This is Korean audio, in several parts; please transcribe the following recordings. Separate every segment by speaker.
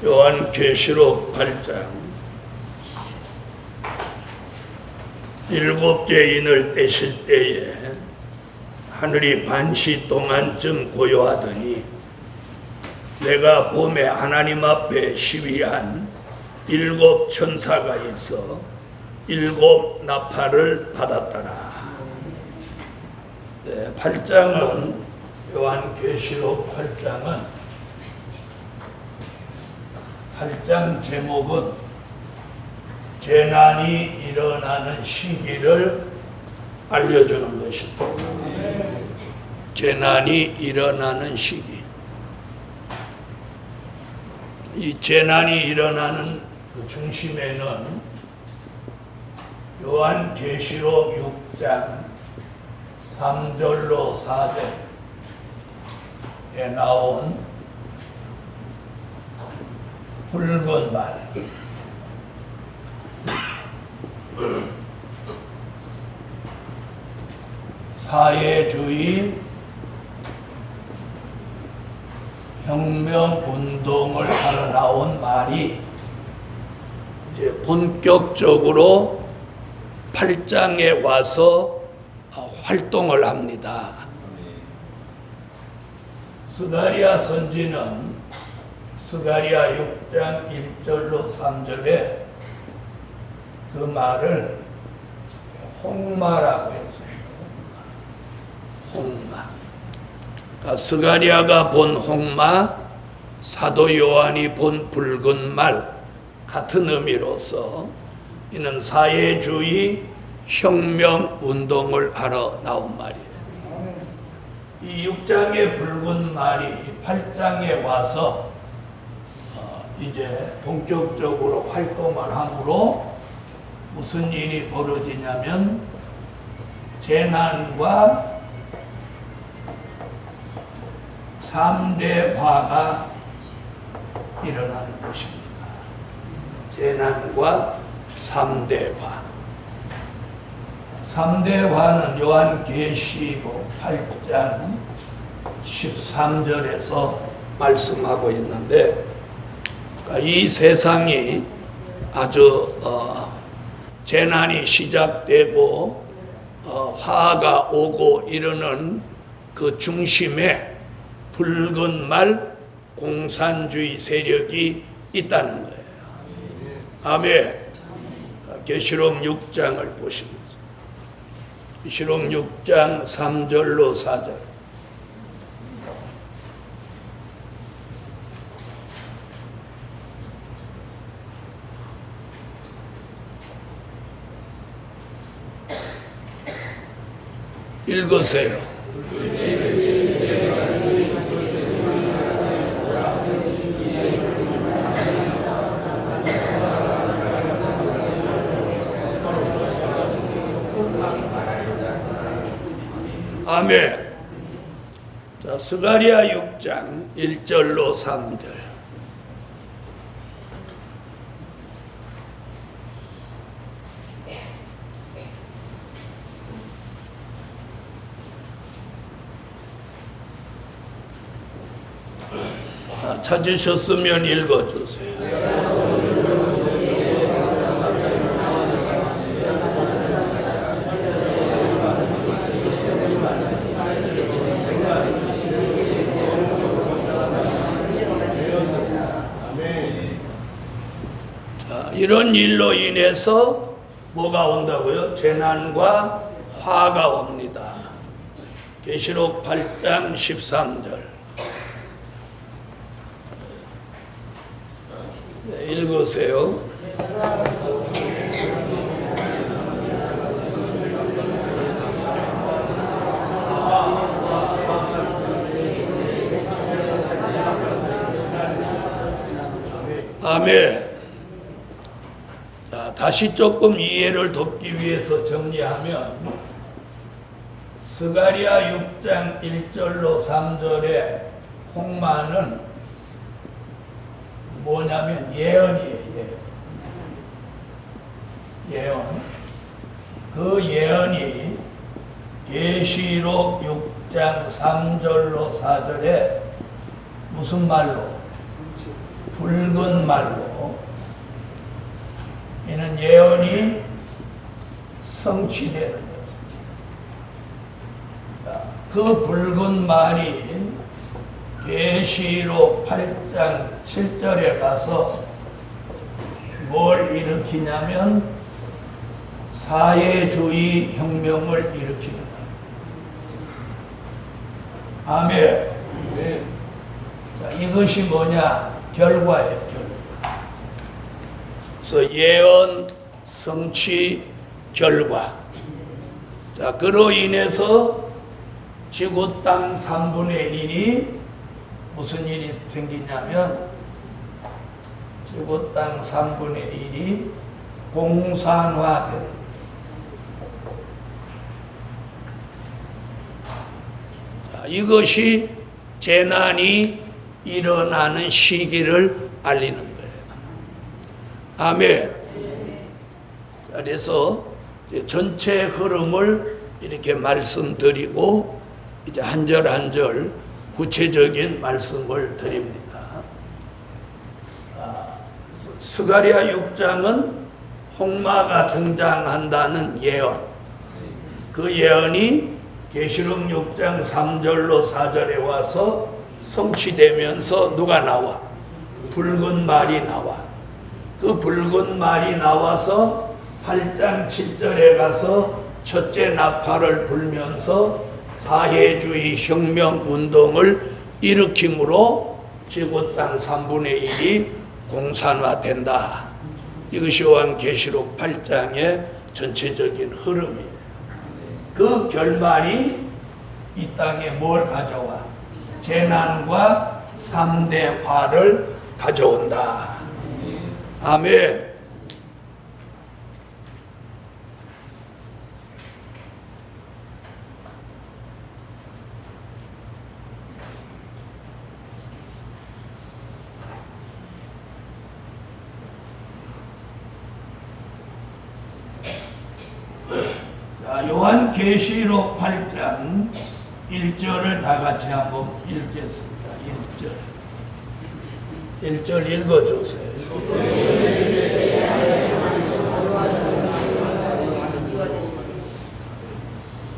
Speaker 1: 요한계시록 8장 일곱째 인을 떼실 때에 하늘이 반시 동안쯤 고요하더니 내가 봄에 하나님 앞에 시위한 일곱 천사가 있어 일곱 나팔을 받았더라. 8장은 요한계시록 8장 제목은 재난이 일어나는 시기를 알려주는 것입니다. 재난이 일어나는 시기. 이 재난이 일어나는 그 중심에는 요한계시록 6장 3절로 4절에 나온 붉은 말, 사회주의 혁명운동을 하러 나온 말이 이제 본격적으로 8장에 와서 활동을 합니다. 스가랴 선지는 스가랴 6장 1절로 3절에 그 말을 홍마라고 했어요. 홍마. 그러니까 스가랴가 본 홍마, 사도 요한이 본 붉은 말 같은 의미로서 이는 사회주의 혁명 운동을 하러 나온 말이에요. 이 6장의 붉은 말이 8장에 와서 이제 본격적으로 활동을 하므로 무슨 일이 벌어지냐면 재난과 3대 화가 일어나는 것입니다. 재난과 3대 화. 3대 화는 요한계시록 8장 13절에서 말씀하고 있는데 이 세상이 아주 재난이 시작되고 화가 오고 이러는 그 중심에 붉은 말 공산주의 세력이 있다는 거예요. 아멘. 계시록 6장을 보십니다. 계시록 6장 3절로 4절. 읽으세요. 아멘. 자, 스가랴 6장 1절로 3절. 찾으셨으면 읽어주세요. 이런 일로 인해서 뭐가 온다고요? 재난과 화가 옵니다. 계시록 8장 13절. 네, 읽으세요. 아멘. 자, 다시 조금 이해를 돕기 위해서 정리하면 스가랴 6장 1절로 3절의 홍마는 뭐냐면 예언이에요. 예언. 그 예언이 계시록 6장 3절로 4절에 무슨 말로? 붉은 말로 이는 예언이 성취되는 것입니다. 그 붉은 말이 계시록 8장 7절에 가서 뭘 일으키냐면 사회주의 혁명을 일으키는 거예요. 아멘. 자, 이것이 뭐냐? 결과예요, 결과. 그래서 예언, 성취, 결과. 자, 그로 인해서 지구 땅 3분의 1이 무슨 일이 생기냐면 지구 땅 3분의 1이 공산화되는 거예요. 자, 이것이 재난이 일어나는 시기를 알리는 거예요. 아멘. 그래서 전체 흐름을 이렇게 말씀드리고 이제 한 절 한 절 구체적인 말씀을 드립니다. 스가랴 6장은 홍마가 등장한다는 예언. 그 예언이 계시록 6장 3절로 4절에 와서 성취되면서 누가 나와? 붉은 말이 나와. 그 붉은 말이 나와서 8장 7절에 가서 첫째 나팔을 불면서 사회주의 혁명 운동을 일으킴으로 지구 땅 3분의 1이 공산화된다. 이것이 요한계시록 8장의 전체적인 흐름이에요. 그 결말이 이 땅에 뭘 가져와? 재난과 3대 화를 가져온다. 아멘. 요한계시록 8장 1절을 다 같이 한번 읽겠습니다. 1절. 1절 읽어주세요.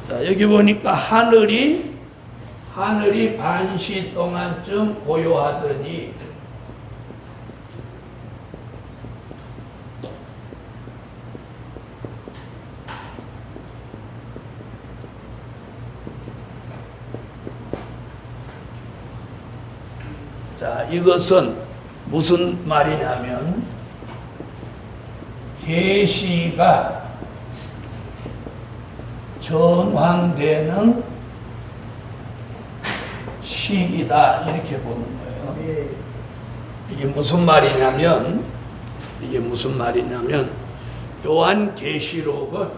Speaker 1: 자, 여기 보니까 하늘이 반시 동안쯤 고요하더니 자, 이것은 무슨 말이냐면 계시가 전환되는 시기다 이렇게 보는 거예요. 이게 무슨 말이냐면 요한계시록은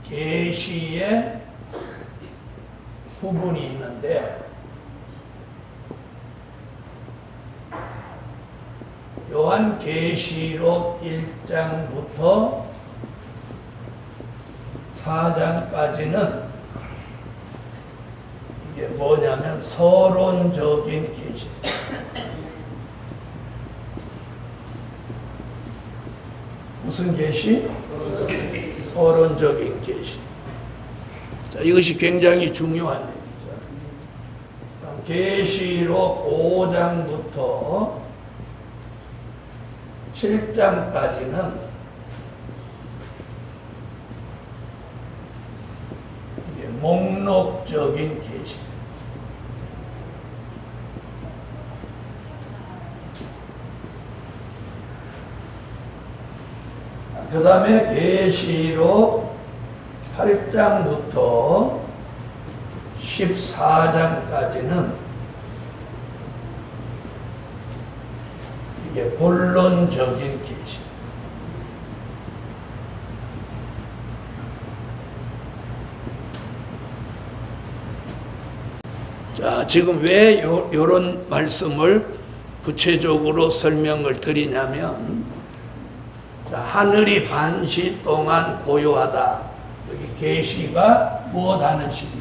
Speaker 1: 계시의 부분이 있는데 요한계시록 1장부터 4장까지는 이게 뭐냐면 서론적인 계시. 무슨 계시? 서론적인 계시. 자, 이것이 굉장히 중요한 얘기죠. 그럼 계시록 5장부터 7장까지는 이게 목록적인 계시. 그 다음에 계시록 8장부터 14장까지는 이게 본론적인 계시. 자, 지금 왜 이런 말씀을 구체적으로 설명을 드리냐면, 자, 하늘이 반시 동안 고요하다. 여기 계시가 무엇하는 시기?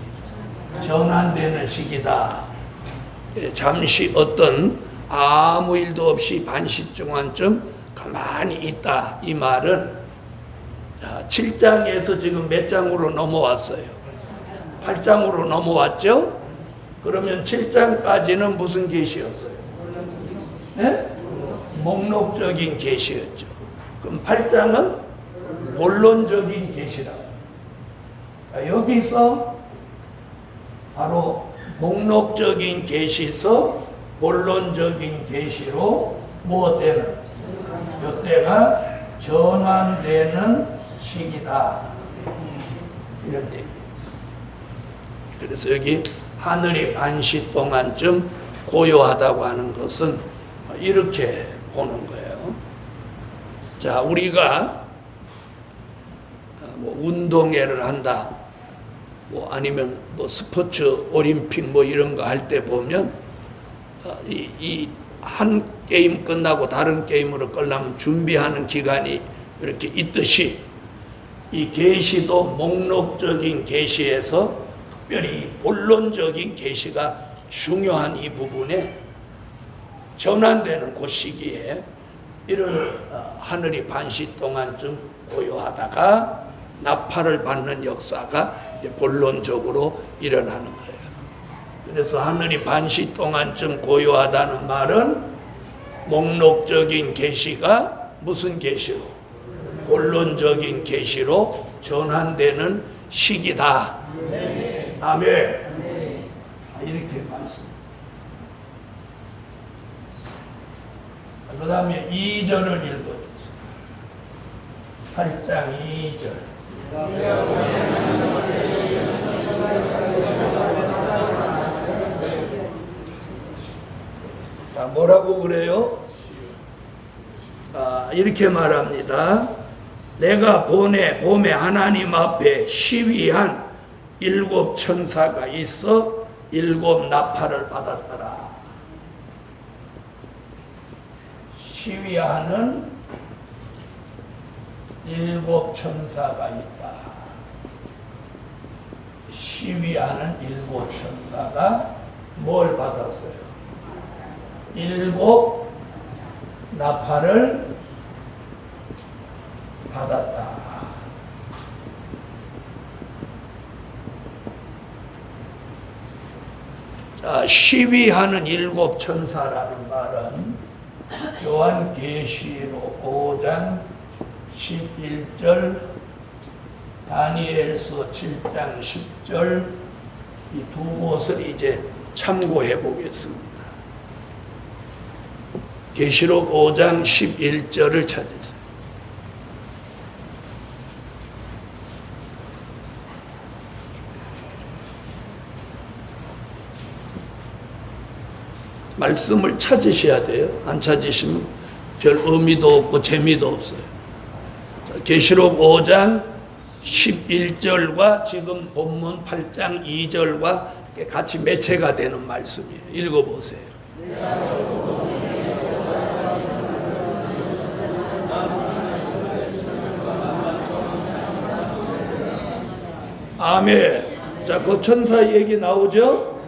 Speaker 1: 전환되는 시기다. 잠시 어떤 아무 일도 없이 반시중환쯤 가만히 있다. 이 말은 자, 7장에서 지금 몇 장으로 넘어왔어요? 8장으로 넘어왔죠? 그러면 7장까지는 무슨 계시였어요? 네? 목록적인 계시였죠. 그럼 8장은 본론적인 계시라. 여기서 바로 목록적인 계시서 본론적인 계시로 무엇되는? 그때가 전환되는 시기다. 이런 얘기. 그래서 여기 하늘이 반시 동안쯤 고요하다고 하는 것은 이렇게 보는 거예요. 자, 우리가 뭐 운동회를 한다, 뭐 아니면 뭐 스포츠 올림픽 뭐 이런 거 할 때 보면 이 한 게임 끝나고 다른 게임으로 끌려면 준비하는 기간이 이렇게 있듯이 이 계시도 목록적인 계시에서 특별히 본론적인 계시가 중요한 이 부분에 전환되는 그 시기에 이런 하늘이 반시 동안쯤 고요하다가 나팔을 받는 역사가 이제 본론적으로 일어나는 거예요. 그래서 하늘이 반시 동안쯤 고요하다는 말은 목록적인 계시가 무슨 계시로? 본론적인 계시로 전환되는 시기다. 아멘. 이렇게 말씀. 그 다음에 2절을 읽어주세요. 8장 2절. 자, 뭐라고 그래요? 이렇게 말합니다. 내가 봄에 하나님 앞에 시위한 7 천사가 있어 7 나팔을 받았더라. 시위하는 7 천사가 있다. 시위하는 7 천사가 뭘 받았어요? 7 나팔을 받았다. 자, 시위하는 7 천사라는 말은 요한계시록 5장 11절, 다니엘서 7장 10절 이 두 곳을 이제 참고해 보겠습니다. 계시록 5장 11절을 찾으세요. 말씀을 찾으셔야 돼요. 안 찾으시면 별 의미도 없고 재미도 없어요. 계시록 5장 11절과 지금 본문 8장 2절과 같이 매체가 되는 말씀이에요. 읽어보세요. 아멘. 자, 그 천사 얘기 나오죠?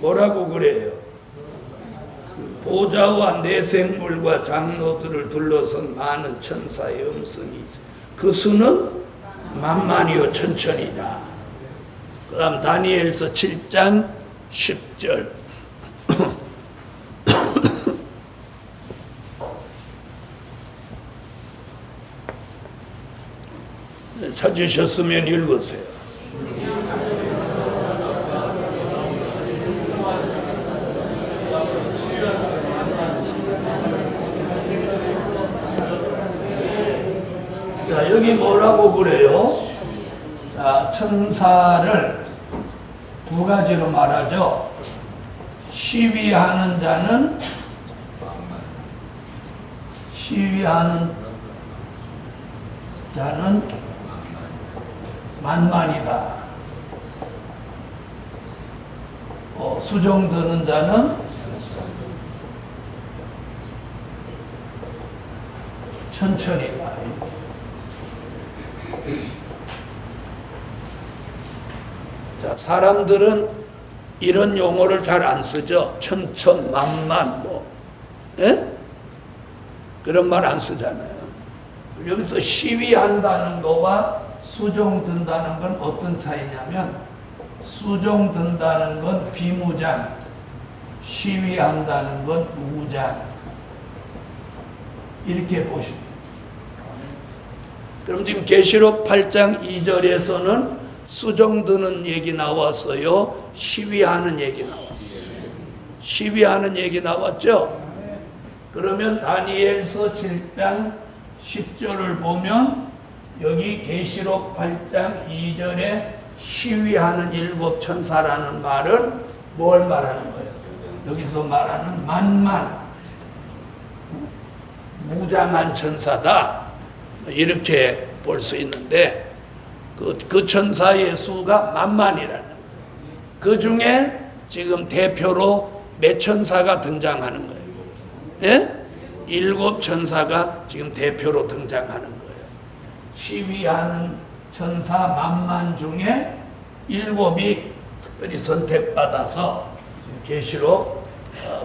Speaker 1: 뭐라고 그래요? 보좌와 내생물과 장로들을 둘러선 많은 천사의 음성이 있어요. 그 수는 만만이요 천천이다. 그 다음 다니엘서 7장 10절. 찾으셨으면 읽으세요. 자, 여기 뭐라고 그래요? 자, 천사를 두 가지로 말하죠. 시위하는 자는 만만이다. 수종드는 자는 천천히다. 자, 사람들은 이런 용어를 잘 안 쓰죠. 천천만만 예? 그런 말 안 쓰잖아요. 여기서 시위한다는 거와 수종 든다는 건 어떤 차이냐면, 수종 든다는 건 비무장, 시위한다는 건 무장. 이렇게 보십니다. 그럼 지금 계시록 8장 2절에서는 수종 드는 얘기 나왔어요? 시위하는 얘기 나왔어요? 시위하는 얘기 나왔죠? 그러면 다니엘서 7장 10절을 보면 여기 계시록 8장 2절에 시위하는 일곱 천사라는 말은 뭘 말하는 거예요? 여기서 말하는 만만, 무장한 천사다, 이렇게 볼 수 있는데, 그 천사의 수가 만만이라는 거예요. 그 중에 지금 대표로 몇 천사가 등장하는 거예요? 예? 일곱 천사가 지금 대표로 등장하는 거예요. 시위하는 천사 만만 중에 일곱이 특별히 선택받아서 지금 계시록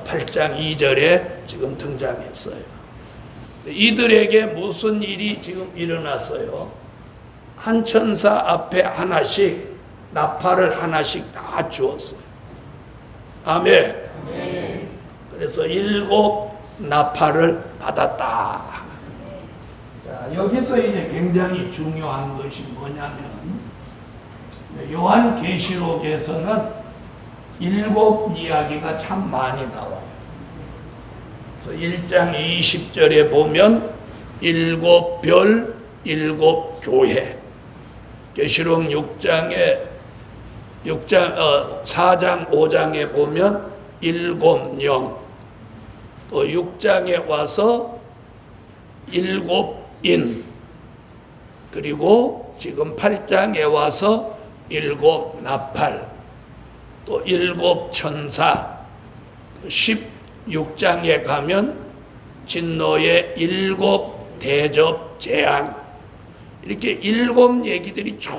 Speaker 1: 8장 2절에 지금 등장했어요. 이들에게 무슨 일이 지금 일어났어요? 한 천사 앞에 하나씩 나팔을 하나씩 다 주었어요. 아멘. 그래서 일곱 나팔을 받았다. 자, 여기서 이제 굉장히 중요한 것이 뭐냐면, 요한 계시록에서는 일곱 이야기가 참 많이 나와요. 그래서 1장 20절에 보면 일곱 별, 일곱 교회. 계시록 4장 5장에 보면 일곱 영. 또 6장에 와서 일곱 인. 그리고 지금 8장에 와서 일곱 나팔. 또 일곱 천사. 16장에 가면 진노의 일곱 대접 재앙. 이렇게 일곱 얘기들이 쭉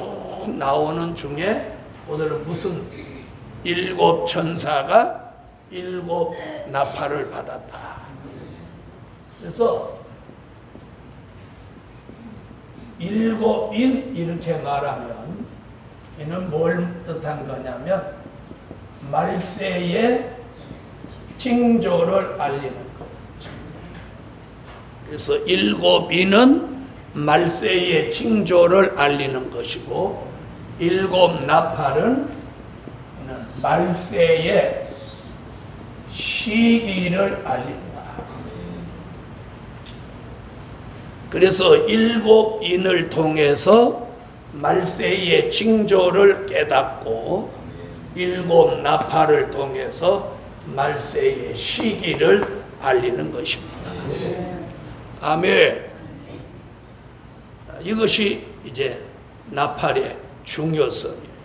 Speaker 1: 나오는 중에 오늘은 무슨 일곱 천사가 일곱 나팔을 받았다. 그래서 일곱인 이렇게 말하면 이는 뭘 뜻한 거냐면 말세의 징조를 알리는 거죠. 그래서 일곱인은 말세의 징조를 알리는 것이고, 일곱 나팔은 말세의 시기를 알린다. 그래서 일곱 인을 통해서 말세의 징조를 깨닫고, 일곱 나팔을 통해서 말세의 시기를 알리는 것입니다. 아멘. 이것이 이제 나팔의 중요성이에요.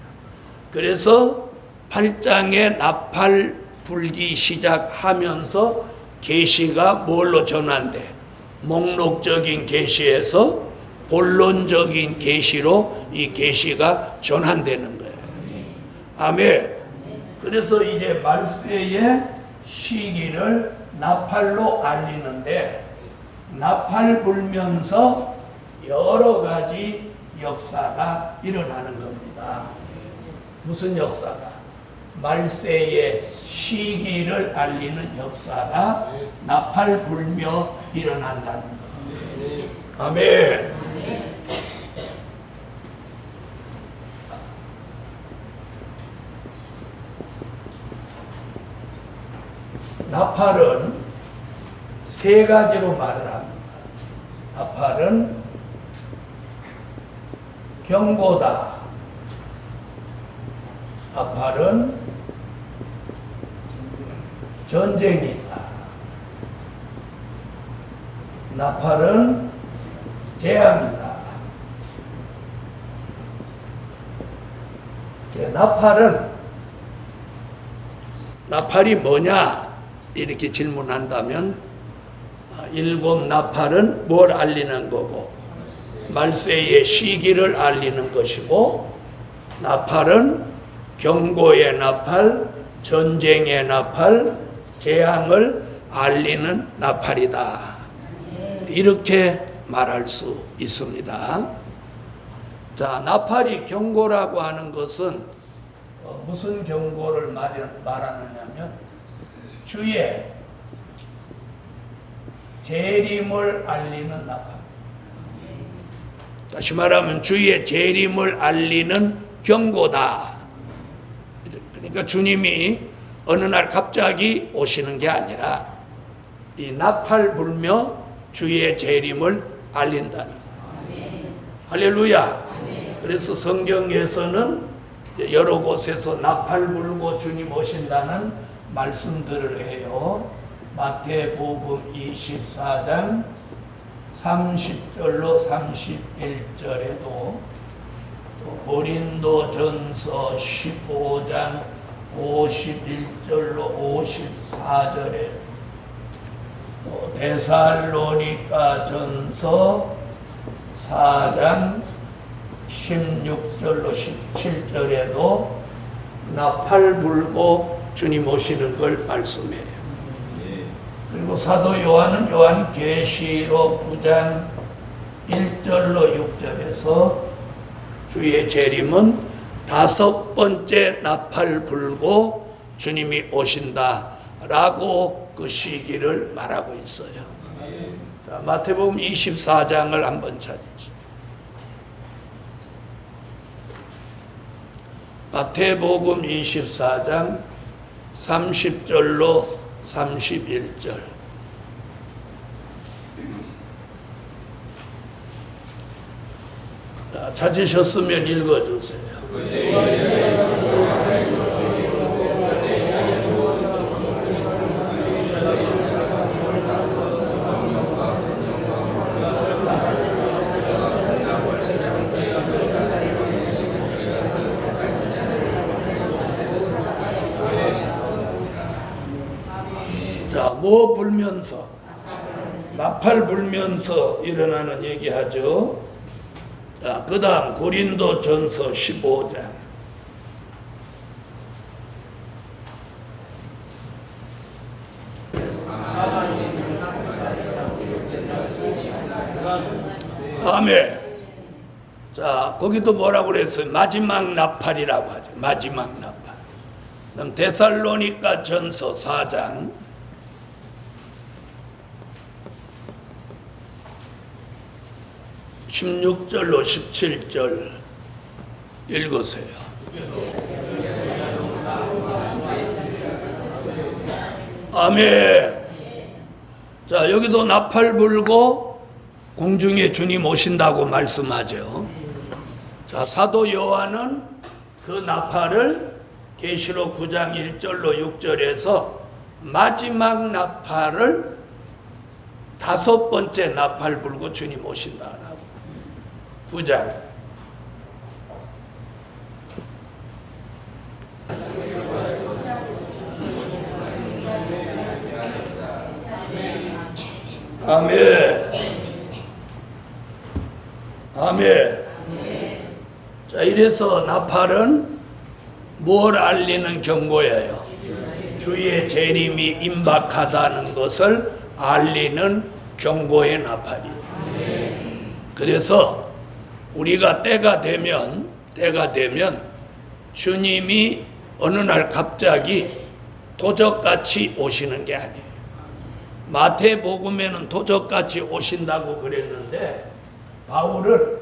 Speaker 1: 그래서 8장에 나팔 불기 시작하면서 계시가 뭘로 전환돼? 목록적인 계시에서 본론적인 계시로 이 계시가 전환되는 거예요. 아멘. 그래서 이제 말세의 시기를 나팔로 알리는데, 나팔 불면서 여러 가지 역사가 일어나는 겁니다. 무슨 역사가? 말세의 시기를 알리는 역사가 나팔 불며 일어난다는 겁니다. 아멘. 나팔은 세 가지로 말을 합니다. 나팔은 경고다. 나팔은 전쟁이다. 나팔은 재앙이다. 나팔이 뭐냐? 이렇게 질문한다면, 일곱 나팔은 뭘 알리는 거고, 말세의 시기를 알리는 것이고, 나팔은 경고의 나팔, 전쟁의 나팔, 재앙을 알리는 나팔이다. 이렇게 말할 수 있습니다. 자, 나팔이 경고라고 하는 것은 무슨 경고를 말하느냐면 주의 재림을 알리는 나팔. 다시 말하면 주의 재림을 알리는 경고다. 그러니까 주님이 어느 날 갑자기 오시는 게 아니라 이 나팔 불며 주의 재림을 알린다는 거예요. 할렐루야. 그래서 성경에서는 여러 곳에서 나팔 불고 주님 오신다는 말씀들을 해요. 마태복음 24장 30절로 31절에도 고린도전서 15장 51절로 54절에 데살로니가전서 4장 16절로 17절에도 나팔 불고 주님 오시는 걸 말씀해요. 그리고 사도 요한은 요한계시록 9장 1절로 6절에서 주의 재림은 5번째 나팔 불고 주님이 오신다라고 그 시기를 말하고 있어요. 자, 마태복음 24장을 한번 찾으시죠. 마태복음 24장 30절로 31절. 자, 찾으셨으면 읽어주세요. 자, 뭐 불면서? 나팔 불면서 일어나는 얘기하죠. 자, 그 다음 고린도전서 15장. 아멘. 자, 거기도 뭐라고 그랬어요? 마지막 나팔이라고 하죠. 마지막 나팔. 그럼 데살로니가 전서 4장 16절로 17절 읽으세요. 아멘. 자, 여기도 나팔 불고 공중에 주님 오신다고 말씀하죠. 자, 사도 요한은 그 나팔을 계시록 9장 1절로 6절에서 마지막 나팔을 5번째 나팔 불고 주님 오신다라고. 9장. 아멘. 아멘. 자, 이래서 나팔은 뭘 알리는 경고예요? 주의 재림이 임박하다는 것을 알리는 경고의 나팔이에요. 그래서 우리가 때가 되면 주님이 어느 날 갑자기 도적같이 오시는 게 아니에요. 마태복음에는 도적같이 오신다고 그랬는데 바울은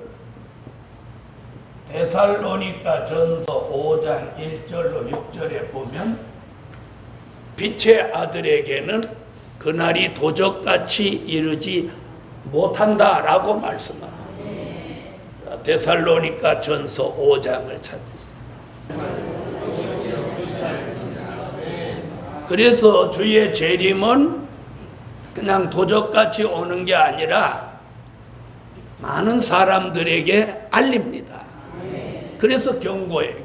Speaker 1: 데살로니가 전서 5장 1절로 6절에 보면 빛의 아들에게는 그날이 도적같이 이르지 못한다라고 말씀합니다. 데살로니가 전서 5장을 찾으세요. 그래서 주의 재림은 그냥 도적같이 오는 게 아니라 많은 사람들에게 알립니다. 그래서 경고예요.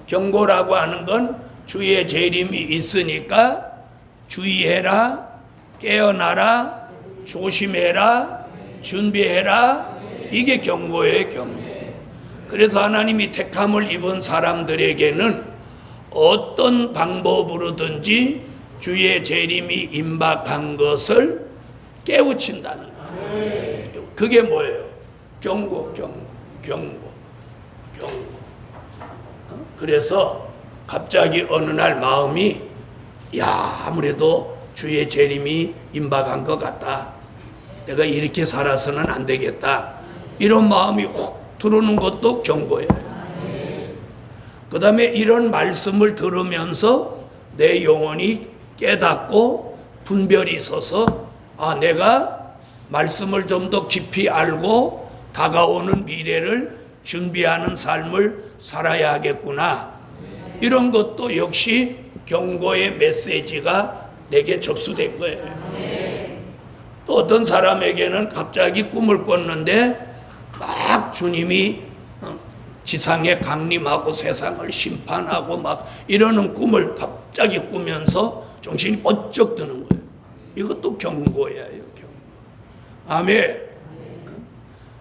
Speaker 1: 경고라고 하는 건 주의 재림이 있으니까 주의해라, 깨어나라, 조심해라, 준비해라. 이게 경고예요, 경고. 그래서 하나님이 택함을 입은 사람들에게는 어떤 방법으로든지 주의 재림이 임박한 것을 깨우친다는 거예요. 그게 뭐예요? 경고. 그래서 갑자기 어느 날 마음이 아무래도 주의 재림이 임박한 것 같다. 내가 이렇게 살아서는 안 되겠다. 이런 마음이 훅 들어오는 것도 경고예요. 그 다음에 이런 말씀을 들으면서 내 영혼이 깨닫고 분별이 서서 내가 말씀을 좀 더 깊이 알고 다가오는 미래를 준비하는 삶을 살아야 하겠구나. 이런 것도 역시 경고의 메시지가 내게 접수된 거예요. 또 어떤 사람에게는 갑자기 꿈을 꿨는데 막 주님이 지상에 강림하고 세상을 심판하고 막 이러는 꿈을 갑자기 꾸면서 정신이 번쩍 드는 거예요. 이것도 경고예요. 경고. 아멘.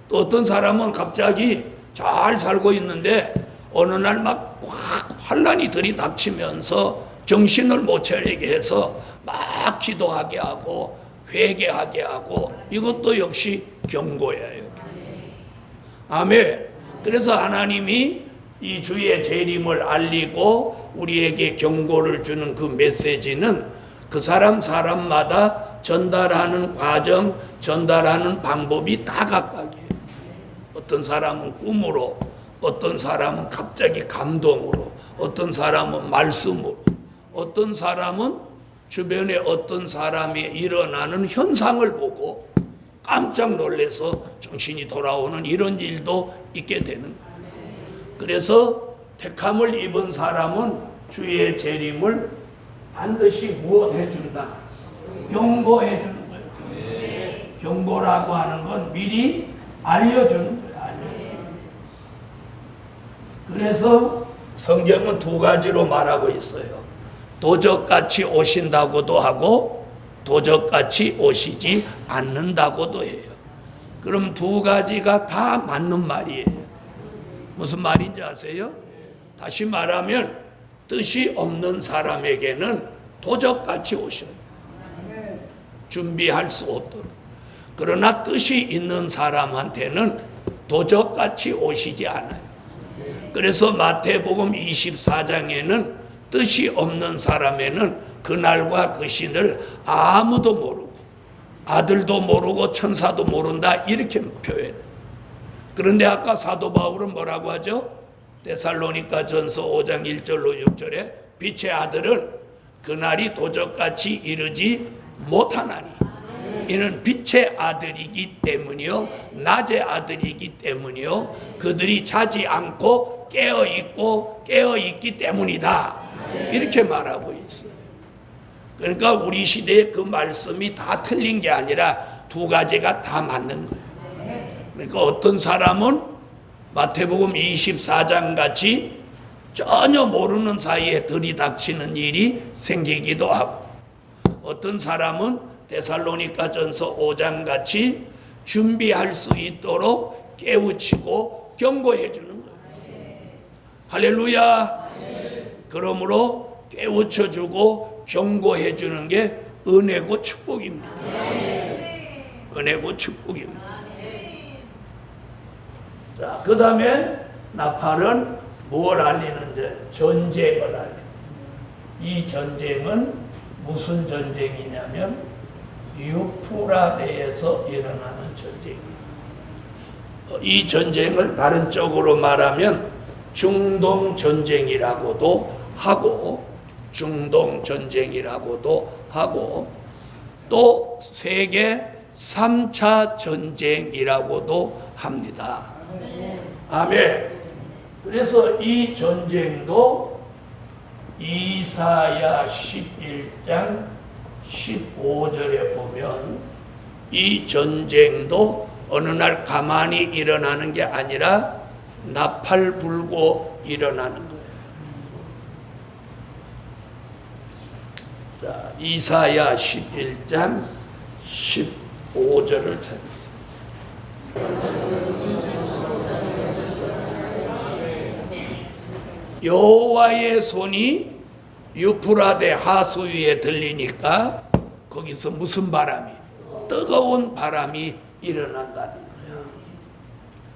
Speaker 1: 또 어떤 사람은 갑자기 잘 살고 있는데 어느 날 막 환란이 들이닥치면서 정신을 못 차리게 해서 막 기도하게 하고 회개하게 하고 이것도 역시 경고예요. 아멘. 그래서 하나님이 이 주의 재림을 알리고 우리에게 경고를 주는 그 메시지는 그 사람마다 전달하는 과정, 전달하는 방법이 다 각각이에요. 어떤 사람은 꿈으로, 어떤 사람은 갑자기 감동으로, 어떤 사람은 말씀으로, 어떤 사람은 주변에 어떤 사람이 일어나는 현상을 보고 깜짝 놀라서 정신이 돌아오는 이런 일도 있게 되는 거예요. 그래서 택함을 입은 사람은 주의 재림을 반드시 무엇 해준다? 경고해 주는 거예요. 경고라고 하는 건 미리 알려주는 거예요. 그래서 성경은 두 가지로 말하고 있어요. 도적같이 오신다고도 하고 도적같이 오시지 않는다고도 해요. 그럼 두 가지가 다 맞는 말이에요. 무슨 말인지 아세요? 다시 말하면 뜻이 없는 사람에게는 도적같이 오셔요. 준비할 수 없도록. 그러나 뜻이 있는 사람한테는 도적같이 오시지 않아요. 그래서 마태복음 24장에는 뜻이 없는 사람에는 그날과 그 신을 아무도 모르고 아들도 모르고 천사도 모른다 이렇게 표현해요. 그런데 아까 사도 바울은 뭐라고 하죠? 데살로니가 전서 5장 1절로 6절에 빛의 아들은 그날이 도적같이 이르지 못하나니 이는 빛의 아들이기 때문이요 낮의 아들이기 때문이요 그들이 자지 않고 깨어있기 때문이다. 이렇게 말하고 있어요. 그러니까 우리 시대에 그 말씀이 다 틀린 게 아니라 두 가지가 다 맞는 거예요. 그러니까 어떤 사람은 마태복음 24장 같이 전혀 모르는 사이에 들이닥치는 일이 생기기도 하고 어떤 사람은 데살로니가 전서 5장 같이 준비할 수 있도록 깨우치고 경고해 주는 거예요. 할렐루야. 그러므로 깨우쳐 주고 경고해 주는 게 은혜고 축복입니다. 은혜고 축복입니다. 자, 그 다음에 나팔은 뭘 알리는지 전쟁을 알려. 이 전쟁은 무슨 전쟁이냐면 유프라데에서 일어나는 전쟁입니다. 이 전쟁을 다른 쪽으로 말하면 중동 전쟁이라고도 하고 또 세계 3차 전쟁이라고도 합니다. 아멘. 그래서 이 전쟁도 이사야 11장 15절에 보면 이 전쟁도 어느 날 가만히 일어나는 게 아니라 나팔 불고 일어나는 거예요. 자, 이사야 11장 15절을 찾겠습니다. 여호와의 손이 유프라데 하수 위에 들리니까 거기서 무슨 바람이? 뜨거운 바람이 일어난다는 거야.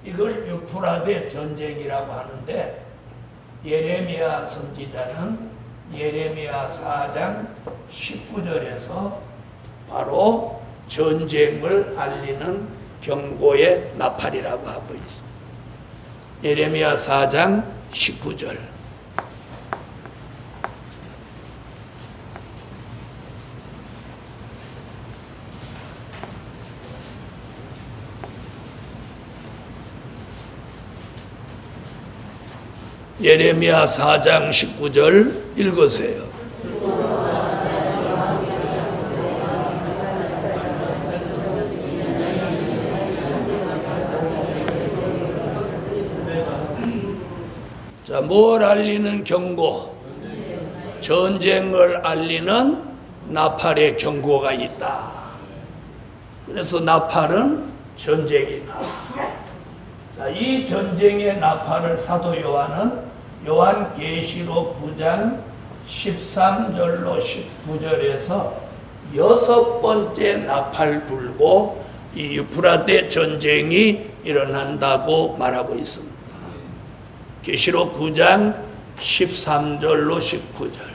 Speaker 1: 이걸 유프라데 전쟁이라고 하는데, 예레미야 선지자는 예레미야 4장 19절에서 바로 전쟁을 알리는 경고의 나팔이라고 하고 있습니다. 예레미야 4장 19절. 예레미야 4장 19절 읽으세요. 자, 뭘 알리는 경고? 전쟁을 알리는 나팔의 경고가 있다. 그래서 나팔은 전쟁이다. 자, 이 전쟁의 나팔을 사도 요한은 요한계시록 9장 13절로 19절에서 6번째 나팔 불고 이 유프라데 전쟁이 일어난다고 말하고 있습니다. 계시록 9장 13절로 19절.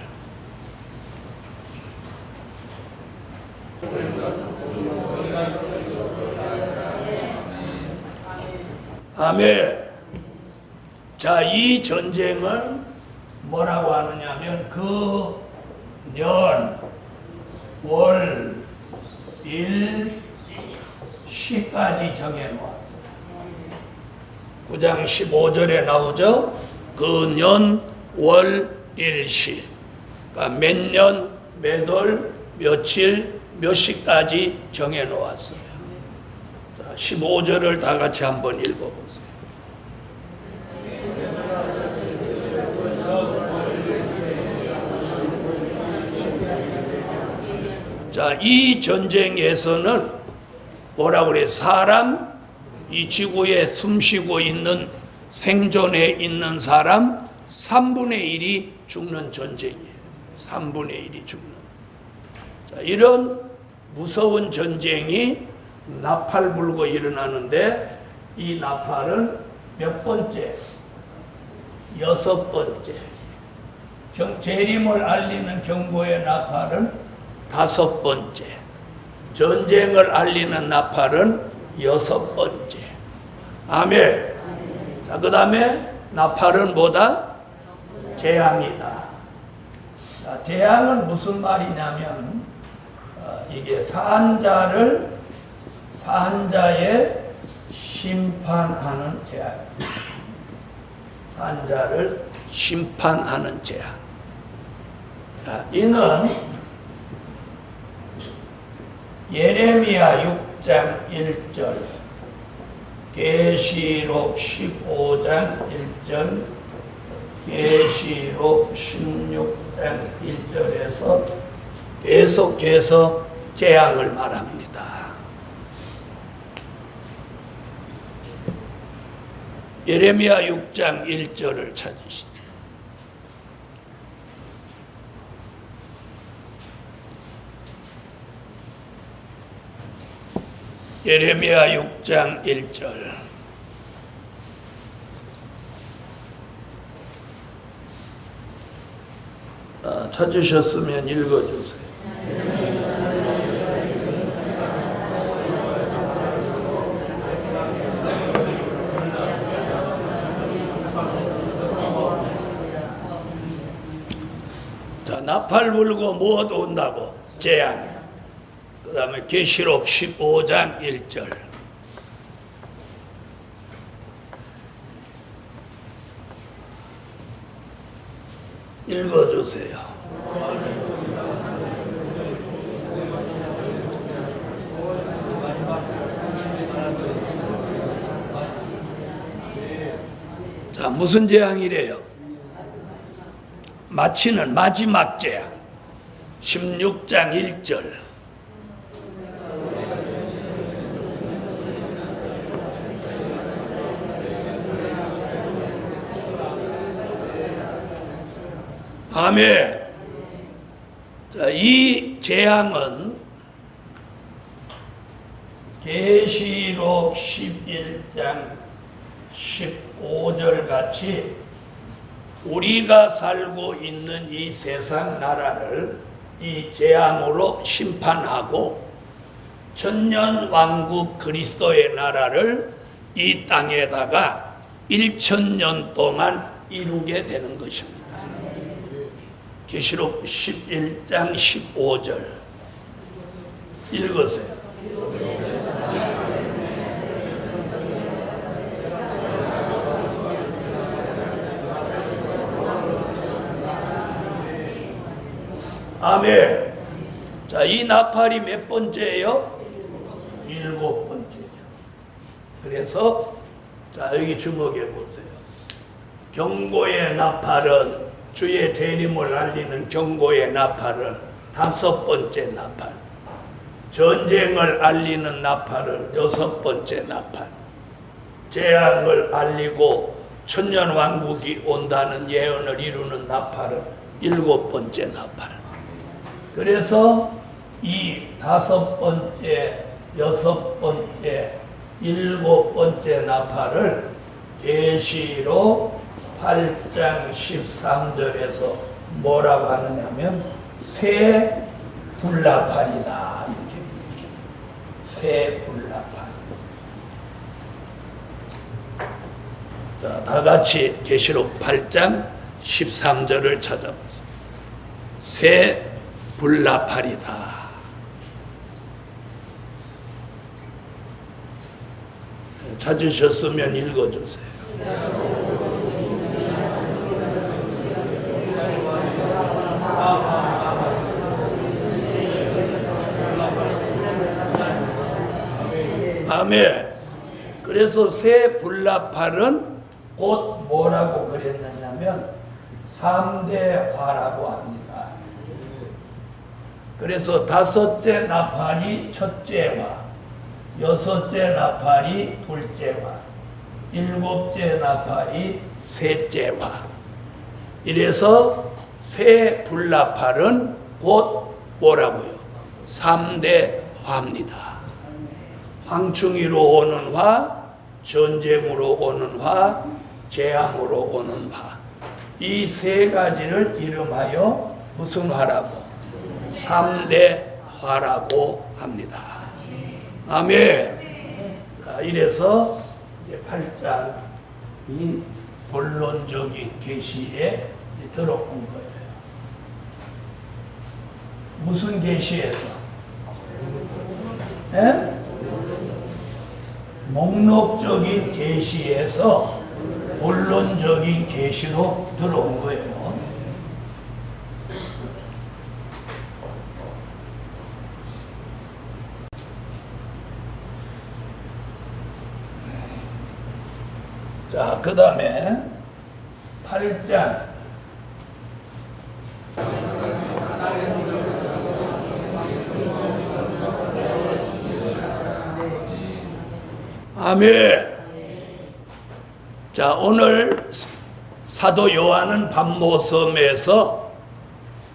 Speaker 1: 아멘. 자, 이 전쟁은 뭐라고 하느냐면 그 년, 월, 일, 시까지 정해놓았어요. 9장 15절에 나오죠. 그 년, 월, 일, 시. 그러니까 몇 년, 몇 월, 며칠, 몇 시까지 정해놓았어요. 자, 15절을 다 같이 한번 읽어보세요. 자, 이 전쟁에서는 뭐라고 그래? 사람, 이 지구에 숨쉬고 있는 생존에 있는 사람 3분의 1이 죽는 전쟁이에요. 3분의 1이 죽는. 자, 이런 무서운 전쟁이 나팔 불고 일어나는데, 이 나팔은 몇 번째? 6번째. 재림을 알리는 경고의 나팔은 5번째. 전쟁을 알리는 나팔은 6번째. 아멘. 자, 그 다음에 나팔은 뭐다? 재앙이다. 자, 재앙은 무슨 말이냐면 이게 산자의 심판하는 재앙. 산자를 심판하는 재앙. 자, 이는 예레미야 6장 1절, 계시록 15장 1절, 계시록 16장 1절에서 계속해서 재앙을 말합니다. 예레미야 6장 1절을 찾으시죠. 예레미야 6장 1절. 찾으셨으면 읽어주세요. 자, 나팔 불고 무엇 온다고? 재앙. 그 다음에 계시록 15장 1절. 읽어주세요. 자, 무슨 재앙이래요? 마치는 마지막 재앙. 16장 1절. 아멘. 자, 이 재앙은 계시록 11장 15절 같이 우리가 살고 있는 이 세상 나라를 이 재앙으로 심판하고 천년 왕국 그리스도의 나라를 이 땅에다가 1000년 동안 이루게 되는 것입니다. 계시록 11장 15절 읽으세요. 아멘. 자, 이 나팔이 몇 번째예요? 7번째죠. 그래서 자, 여기 주목해 보세요. 경고의 나팔은 주의 재림을 알리는 경고의 나팔은 5번째 나팔. 전쟁을 알리는 나팔은 6번째 나팔. 재앙을 알리고 천년 왕국이 온다는 예언을 이루는 나팔은 7번째 나팔. 그래서 이 5번째, 6번째, 7번째 나팔을 계시록 8장 13절에서 뭐라고 하느냐면 새 불나팔이다 이렇게. 새 불나팔. 자, 다 같이 계시록 8장 13절을 찾아보세요. 새 불나팔이다. 찾으셨으면 읽어주세요. 아멘. 그래서 새 불나팔은 곧 뭐라고 그랬느냐면 3대 화라고 합니다. 그래서 5째 나팔이 첫째 화, 6째 나팔이 둘째 화, 7째 나팔이 셋째 화. 이래서 새 불나팔은 곧 뭐라고요? 3대 화입니다. 황충이로 오는 화, 전쟁으로 오는 화, 재앙으로 오는 화. 이 세 가지를 이름하여 무슨 화라고? 3대 화라고 합니다. 아멘. 이래서 이제 8장이 본론적인 계시에 들어온 거예요. 무슨 계시에서? 예? 목록적인 계시에서 본론적인 계시로 들어온 거예요. 자, 그 다음에 8장 아멘. 자, 오늘 사도 요한은 밤모섬에서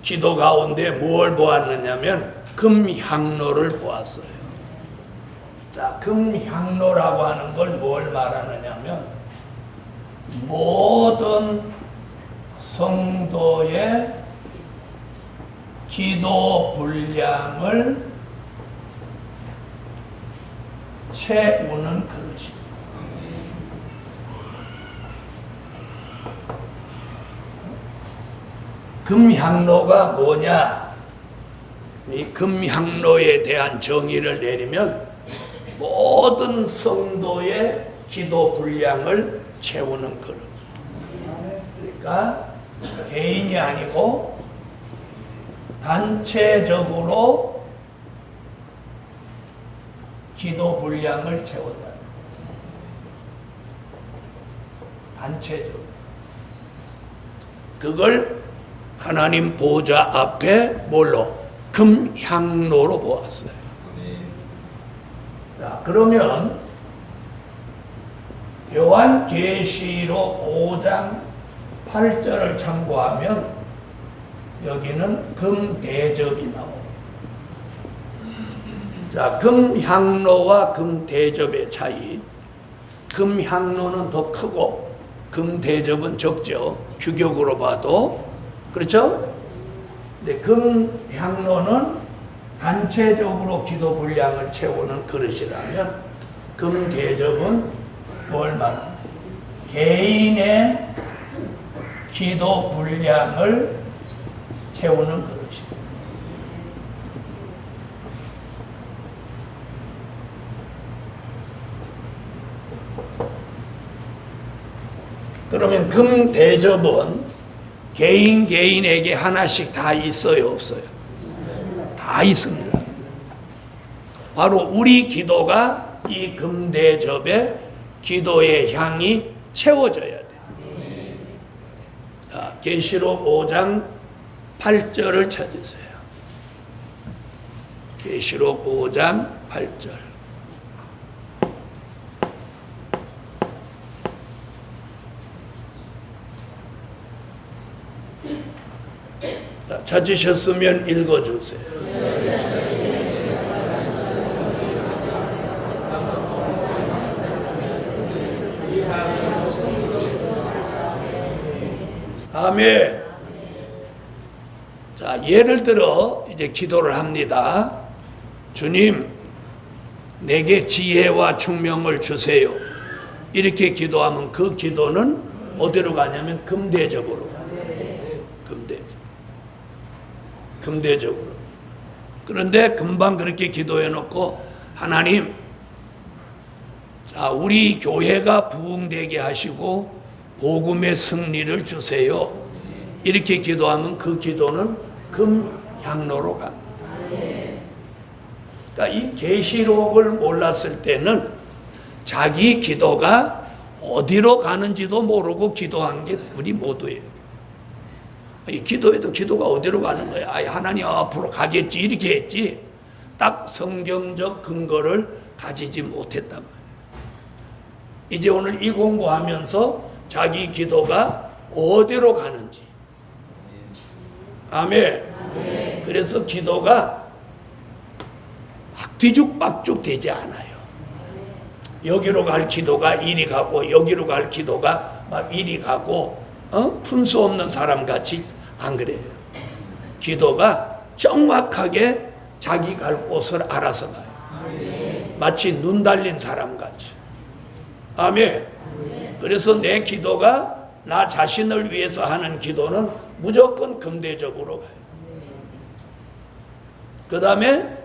Speaker 1: 기도 가운데 뭘 보았느냐면 금향로를 보았어요. 자, 금향로라고 하는 걸 뭘 말하느냐면 모든 성도의 기도 분량을 채우는 그릇입니다. 금향로가 뭐냐? 이 금향로에 대한 정의를 내리면 모든 성도의 기도 분량을 채우는 그릇. 그러니까 개인이 아니고 단체적으로 기도 분량을 채운다. 단체적으로. 그걸 하나님 보좌 앞에 뭘로? 금향로로 보았어요. 자, 그러면 요한계시록 5장 8절을 참고하면 여기는 금대접이 나옵니다. 자, 금향로와 금대접의 차이. 금향로는 더 크고 금대접은 적죠. 규격으로 봐도. 그렇죠? 근데 금향로는 단체적으로 기도 분량을 채우는 그릇이라면 금대접은 뭘 말합니까? 개인의 기도 분량을 채우는 그릇입니다. 그러면 금대접은 개인에게 하나씩 다 있어요, 없어요? 다 있습니다. 바로 우리 기도가 이 금대접의 기도의 향이 채워져야 돼. 계시록 5장 8절을 찾으세요. 계시록 5장 8절. 찾으셨으면 읽어주세요. 아멘. 자, 예를 들어 이제 기도를 합니다. 주님, 내게 지혜와 총명을 주세요. 이렇게 기도하면 그 기도는 어디로 가냐면 금대접으로 가요. 금대접으로. 그런데 금방 그렇게 기도해 놓고 하나님, 자, 우리 교회가 부흥되게 하시고 복음의 승리를 주세요. 이렇게 기도하면 그 기도는 금향로로 갑니다. 그러니까 이 계시록을 몰랐을 때는 자기 기도가 어디로 가는지도 모르고 기도한 게 우리 모두예요. 이 기도에도 기도가 어디로 가는 거야? 아이, 하나님 앞으로 가겠지 이렇게 했지 딱 성경적 근거를 가지지 못했단 말이에요. 이제 오늘 이 공부하면서 자기 기도가 어디로 가는지. 아멘. 그래서 기도가 막 뒤죽박죽 되지 않아요. 여기로 갈 기도가 이리 가고 여기로 갈 기도가 막 이리 가고 푼수 없는 사람 같이 안 그래요. 기도가 정확하게 자기 갈 곳을 알아서 가요. 마치 눈 달린 사람 같이. 아멘. 그래서 내 기도가 나 자신을 위해서 하는 기도는 무조건 금대접으로 가요. 그 다음에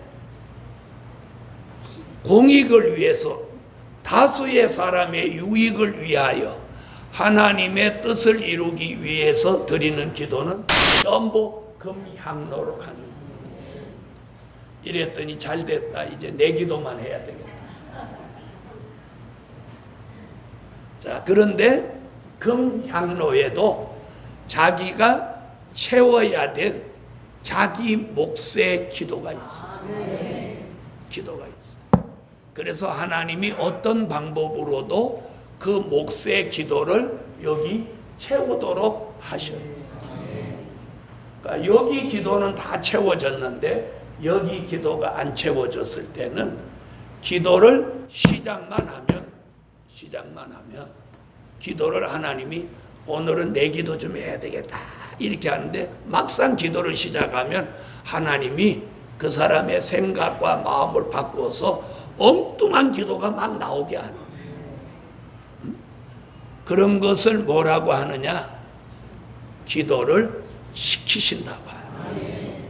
Speaker 1: 공익을 위해서 다수의 사람의 유익을 위하여 하나님의 뜻을 이루기 위해서 드리는 기도는 전부 금향로로 가는 거예요. 이랬더니 잘 됐다. 이제 내 기도만 해야 되겠다. 자, 그런데 금향로에도 자기가 채워야 될 자기 몫의 기도가 있어요. 기도가 있어요. 그래서 하나님이 어떤 방법으로도 그 몫의 기도를 여기 채우도록 하셔요. 그러니까 여기 기도는 다 채워졌는데 여기 기도가 안 채워졌을 때는 기도를 시작만 하면 기도를 하나님이 오늘은 내 기도 좀 해야 되겠다 이렇게 하는데 막상 기도를 시작하면 하나님이 그 사람의 생각과 마음을 바꾸어서 엉뚱한 기도가 막 나오게 하는 거예요. 그런 것을 뭐라고 하느냐? 기도를 시키신다고 하는.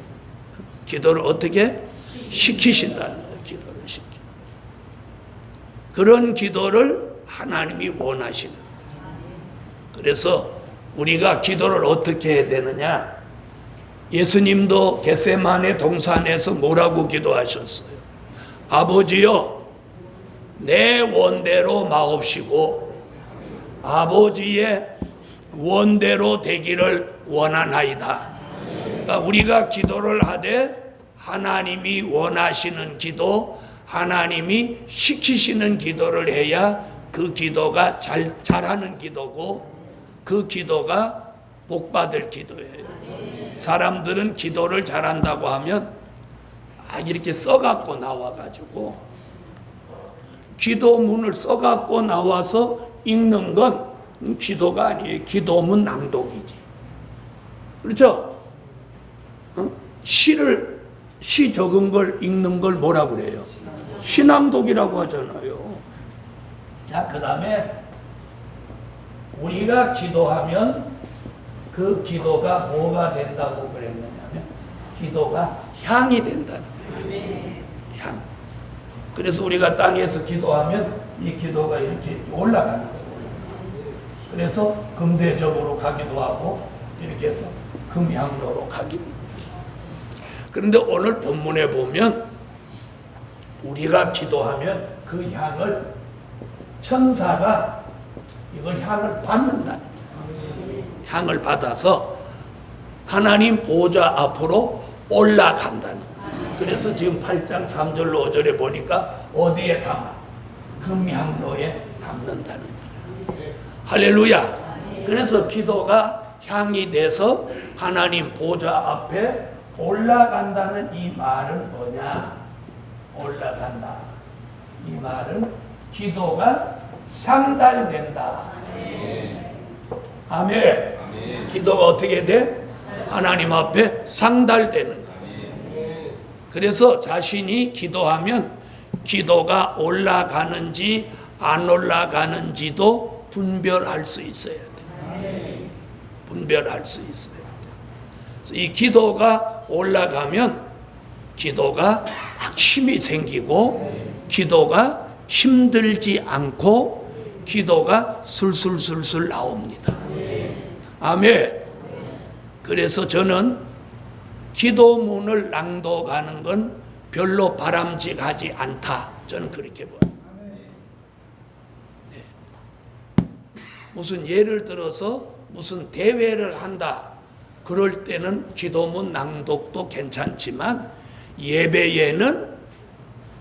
Speaker 1: 기도를 어떻게? 시키신다는 거예요. 기도를 시키. 그런 기도를 하나님이 원하시는 거예요. 그래서 우리가 기도를 어떻게 해야 되느냐? 예수님도 겟세마네 동산에서 뭐라고 기도하셨어요? 아버지여, 내 원대로 마옵시고 아버지의 원대로 되기를 원하나이다. 그러니까 우리가 기도를 하되 하나님이 원하시는 기도, 하나님이 시키시는 기도를 해야 그 기도가 잘하는 기도고 그 기도가 복받을 기도예요. 사람들은 기도를 잘한다고 하면 이렇게 써갖고 나와가지고 기도문을 써갖고 나와서 읽는 건 기도가 아니에요. 기도문 낭독이지. 그렇죠? 시 적은 걸 읽는 걸 뭐라 그래요? 시낭독이라고 하잖아요. 자, 그 다음에 우리가 기도하면 그 기도가 뭐가 된다고 그랬느냐면 기도가 향이 된다는 거예요. 향. 그래서 우리가 땅에서 기도하면 이 기도가 이렇게 올라가는 거예요. 그래서 금대접으로 가기도 하고 이렇게 해서 금향로로 가기도. 그런데 오늘 본문에 보면 우리가 기도하면 그 향을 천사가 이걸 향을 받는다는 거예요. 향을 받아서 하나님 보좌 앞으로 올라간다는 거예요. 그래서 지금 8장 3절로 5절에 보니까 어디에 담아? 금향로에 담는다는 거예요. 할렐루야. 그래서 기도가 향이 돼서 하나님 보좌 앞에 올라간다는 이 말은 뭐냐? 올라간다. 이 말은 기도가 상달된다. 아멘. 기도가 어떻게 돼? 하나님 앞에 상달되는 거예요. 그래서 자신이 기도하면 기도가 올라가는지 안 올라가는지도 분별할 수 있어야 돼요. 분별할 수 있어요. 이 기도가 올라가면 기도가 힘이 생기고 기도가 힘들지 않고 기도가 술술술술 나옵니다. 아멘. 그래서 저는 기도문을 낭독하는 건 별로 바람직하지 않다. 저는 그렇게 봐요. 네. 무슨 예를 들어서 무슨 대회를 한다. 그럴 때는 기도문 낭독도 괜찮지만 예배에는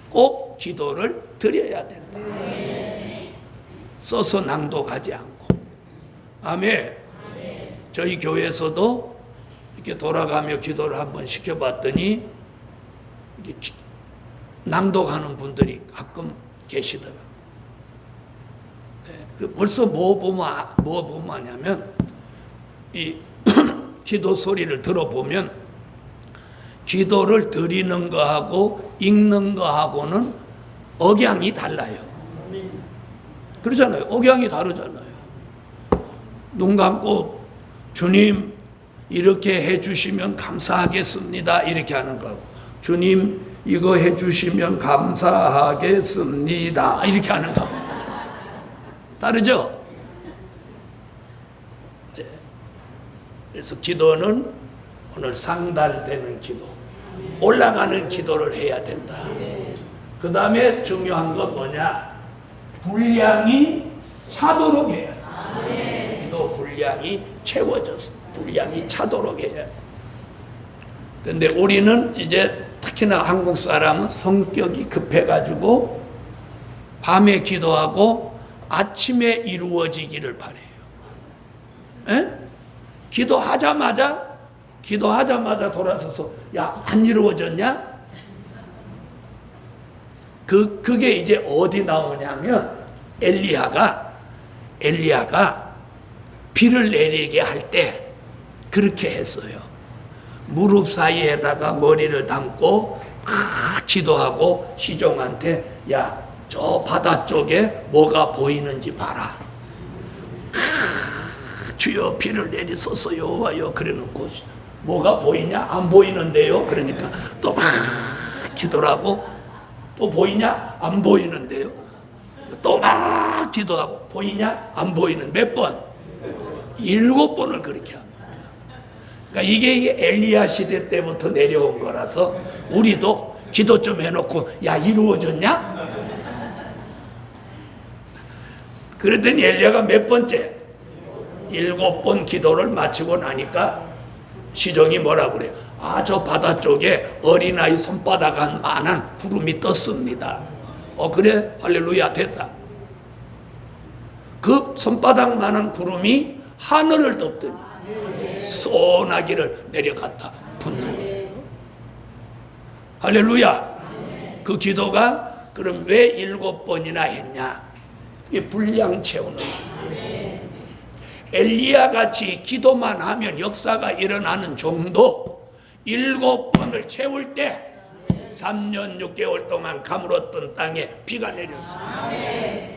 Speaker 1: 꼭 기도를 드려야 된다. 써서 낭독하지 않고. 아멘. 저희 교회에서도 이렇게 돌아가며 기도를 한번 시켜봤더니 낭독하는 분들이 가끔 계시더라고요. 네, 벌써 뭐 보면 하냐면 이 기도 소리를 들어보면 기도를 드리는 거하고 읽는 거하고는 억양이 달라요. 그러잖아요. 억양이 다르잖아요. 눈 감고 주님 이렇게 해주시면 감사하겠습니다 이렇게 하는 거하고 주님 이거 해주시면 감사하겠습니다 이렇게 하는 거 다르죠? 네. 그래서 기도는 오늘 상달되는 기도, 올라가는 기도를 해야 된다. 그 다음에 중요한 건 뭐냐? 분량이 차도록 해야 돼. 기도 분량이 채워졌어. 분량이 차도록 해야 돼. 근데 우리는 이제 특히나 한국 사람은 성격이 급해가지고 밤에 기도하고 아침에 이루어지기를 바래요. 에? 기도하자마자 돌아서서 야, 안 이루어졌냐? 그게 이제 어디 나오냐면 엘리야가 비를 내리게 할 때 그렇게 했어요. 무릎 사이에다가 머리를 담고 기도하고 시종한테 야, 저 바다 쪽에 뭐가 보이는지 봐라. 주여 비를 내리소서요 와요. 그래놓고 뭐가 보이냐? 안 보이는데요. 그러니까 또 막 기도를 하고 또 보이냐? 안 보이는데요. 또 막 기도하고 보이냐? 안 보이는 몇 번? 7번을 그렇게 합니다. 그러니까 이게 엘리야 시대 때부터 내려온 거라서 우리도 기도 좀 해놓고 야 이루어졌냐? 그랬더니 엘리야가 몇 번째? 7번 기도를 마치고 나니까 시종이 뭐라 그래요? 저 바다 쪽에 어린아이 손바닥만한 구름이 떴습니다. 그래? 할렐루야 됐다. 그 손바닥만한 구름이 하늘을 덮더니 소나기를 내려갔다 붓는 거예요. 할렐루야. 그 기도가 그럼 왜 7번이나 했냐? 이게 분량 채우는 거예요. 엘리야 같이 기도만 하면 역사가 일어나는 정도 7번을 채울 때 3년 6개월 동안 가물었던 땅에 비가 내렸어요.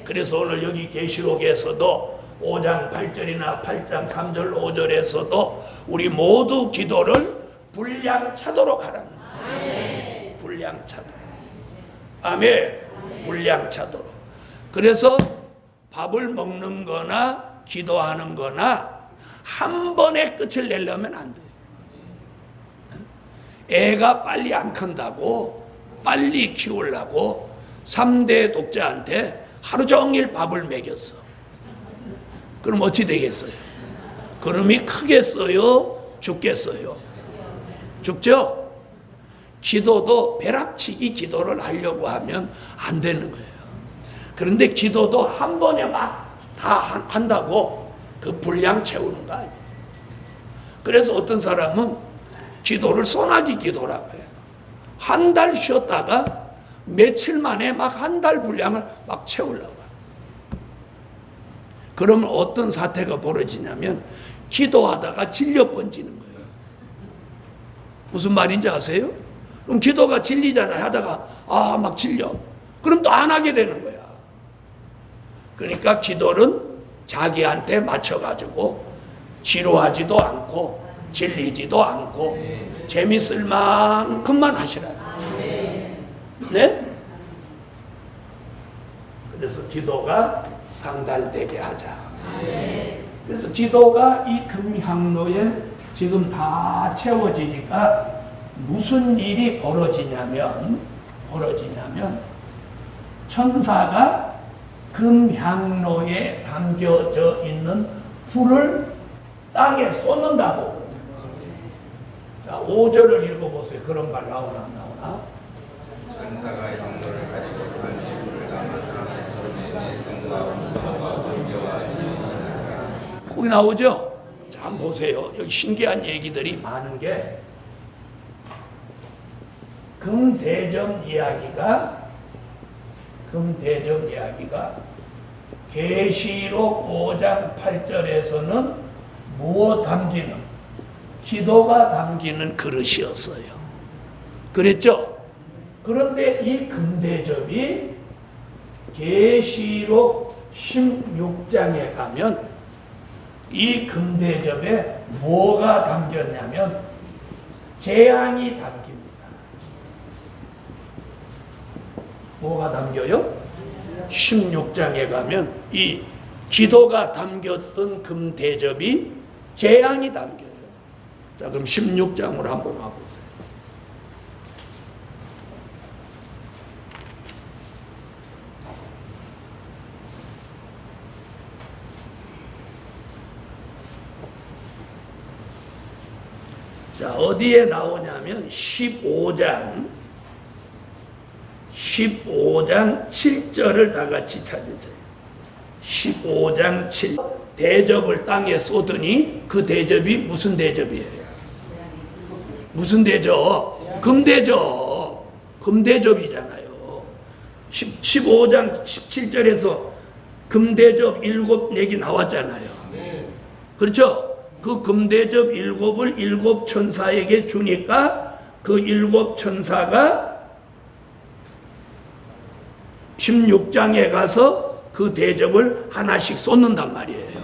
Speaker 1: 그래서 오늘 여기 계시록에서도 5장 8절이나 8장 3절 5절에서도 우리 모두 기도를 분량 차도록 하라는 거예요. 분량 차도록. 아멘. 분량 차도록. 그래서 밥을 먹는 거나 기도하는 거나 한 번에 끝을 내려면 안 돼요. 애가 빨리 안 큰다고 빨리 키우려고 3대 독자한테 하루 종일 밥을 먹였어. 그럼 어찌 되겠어요? 그놈이 크겠어요? 죽겠어요? 죽죠? 기도도 벼락치기 기도를 하려고 하면 안 되는 거예요. 그런데 기도도 한 번에 막 다 한다고 그 분량 채우는 거 아니에요. 그래서 어떤 사람은 기도를 소나기 기도라고 해요. 한 달 쉬었다가 며칠 만에 막 한 달 분량을 막 채우려고 해요. 그러면 어떤 사태가 벌어지냐면 기도하다가 질려 번지는 거예요. 무슨 말인지 아세요? 그럼 기도가 질리잖아요. 하다가 막 질려. 그럼 또 안 하게 되는 거야. 그러니까 기도는 자기한테 맞춰가지고 지루하지도 않고 질리지도 않고 재밌을 만큼만 하시라. 네? 그래서 기도가 상달되게 하자. 그래서 기도가 이 금향로에 지금 다 채워지니까 무슨 일이 벌어지냐면 천사가 금향로에 담겨져 있는 불을 땅에 쏟는다고. 자, 5절을 읽어보세요. 그런 말 나오나 안 나오나?
Speaker 2: 천사가 향로를 가지고 불에 불을 담아 사람의 손에 손과 손과 옮겨와
Speaker 1: 거기 나오죠? 자, 한번 보세요. 여기 신기한 얘기들이 많은 게 금대접 이야기가 계시록 5장 8절에서는 무엇 담기는? 기도가 담기는 그릇이었어요. 그랬죠? 그런데 이 금대접이 계시록 16장에 가면 이 금대접에 뭐가 담겼냐면 재앙이 담깁니다. 뭐가 담겨요? 16장에 가면 이 기도가 담겼던 금대접이 재앙이 담겨요. 자, 그럼 16장으로 한번 와보세요. 자, 어디에 나오냐면 15장 7절을 다 같이 찾으세요. 15장 7. 대접을 땅에 쏟으니 그 대접이 무슨 대접이에요? 무슨 대접? 금대접. 금대접이잖아요. 15장 17절에서 금대접 7 나왔잖아요. 그렇죠? 그 금대접 7을 7 천사에게 주니까 그 7 천사가 16장에 가서 그 대접을 하나씩 쏟는단 말이에요.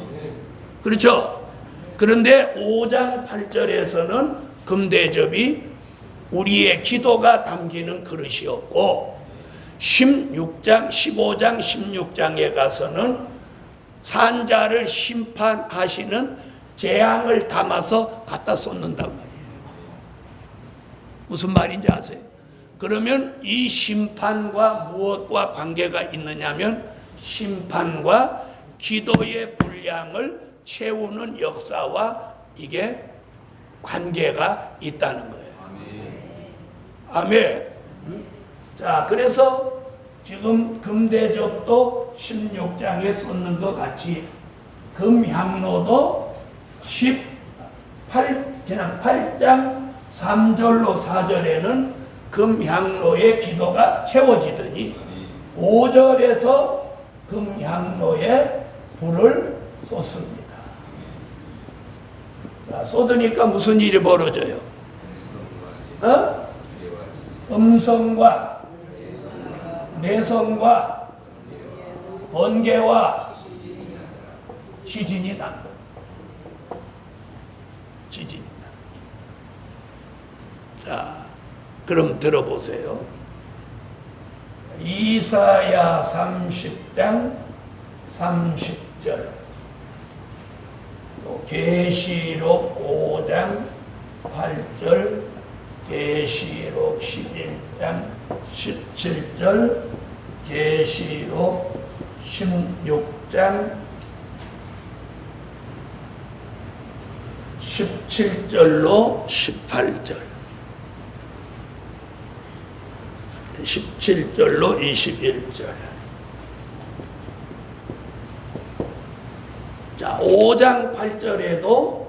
Speaker 1: 그렇죠? 그런데 5장 8절에서는 금대접이 우리의 기도가 담기는 그릇이었고 16장, 15장, 16장에 가서는 산자를 심판하시는 재앙을 담아서 갖다 쏟는단 말이에요. 무슨 말인지 아세요? 그러면 이 심판과 무엇과 관계가 있느냐면 심판과 기도의 분량을 채우는 역사와 이게 관계가 있다는 거예요. 아멘. 자, 그래서 지금 금대접도 16장에 썼는 것 같이 금향로도 그냥 8장 3절로 4절에는 금향로의 기도가 채워지더니 5절에서 금향로에 불을 쏟습니다. 자, 쏟으니까 무슨 일이 벌어져요? 음성과 내성과 번개와 지진이 납니다. 지진이 납니다. 자, 그럼 들어보세요. 이사야 30장 30절, 또 계시록 5장 8절, 계시록 11장 17절, 계시록 16장 17절로 18절, 17절로 21절. 자, 5장 8절에도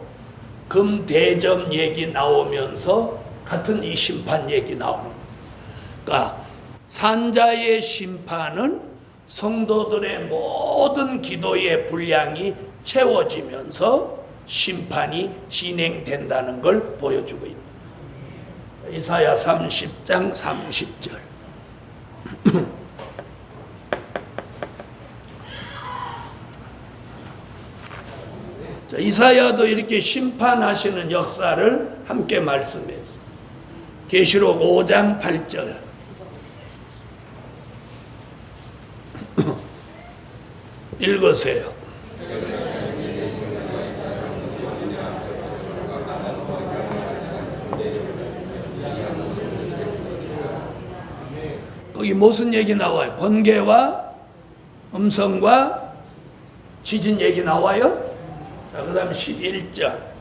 Speaker 1: 금대접 얘기 나오면서 같은 이 심판 얘기 나오는 거예요. 그러니까 산자의 심판은 성도들의 모든 기도의 분량이 채워지면서 심판이 진행된다는 걸 보여주고 있는 거예요. 이사야 30장 30절. 자, 이사야도 이렇게 심판하시는 역사를 함께 말씀했어요. 계시록 5장 8절. 읽으세요. 거기 무슨 얘기 나와요? 번개와 음성과 지진 얘기 나와요? 자, 그 다음에 11절.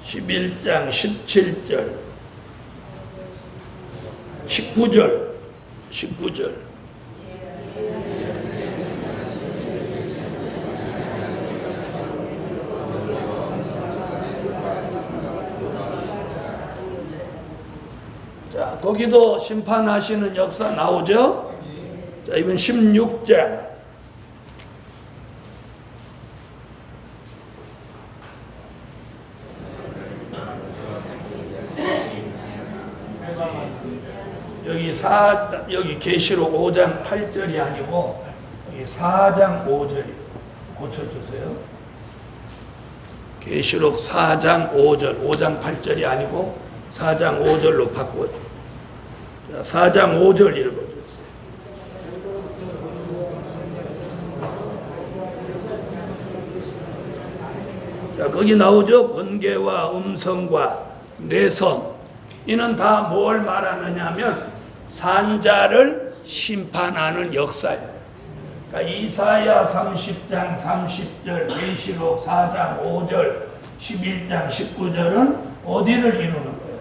Speaker 1: 11장 17절, 19절. 자, 거기도 심판하시는 역사 나오죠? 자, 이번 16장. 여기 계시록 5장 8절이 아니고 여기 4장 5절이 고쳐주세요. 계시록 4장 5절, 5장 8절이 아니고 4장 5절로 바꿔. 4장 5절 읽어주세요. 자, 거기 나오죠? 번개와 음성과 내성. 이는 다 뭘 말하느냐면 산자를 심판하는 역사예요. 그러니까 이사야 30장 30절, 계시록 4장 5절, 11장 19절은 어디를 이루는 거예요?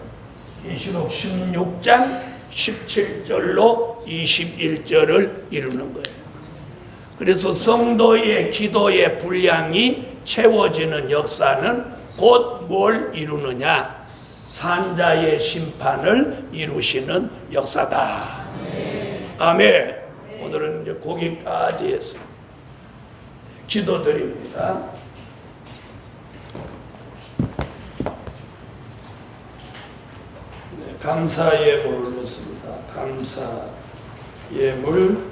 Speaker 1: 계시록 16장 17절로 21절을 이루는 거예요. 그래서 성도의 기도의 분량이 채워지는 역사는 곧 뭘 이루느냐? 산자의 심판을 이루시는 역사다. 아멘. 오늘은 이제 거기까지 했어요. 기도드립니다. 네, 감사 예물을 넣습니다. 감사 예물,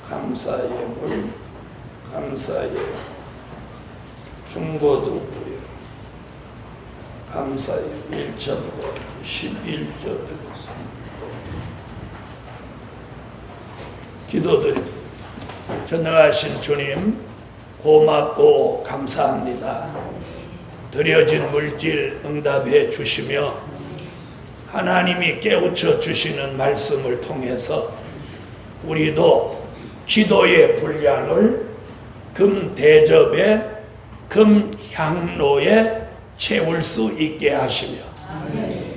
Speaker 1: 감사 예물, 감사 예물. 중고등부 감사의 1절로 11절 드렸습니다. 기도드립니다. 전능하신 주님, 고맙고 감사합니다. 드려진 물질 응답해 주시며 하나님이 깨우쳐 주시는 말씀을 통해서 우리도 기도의 분량을 금 대접에, 금 향로에 채울 수 있게 하시며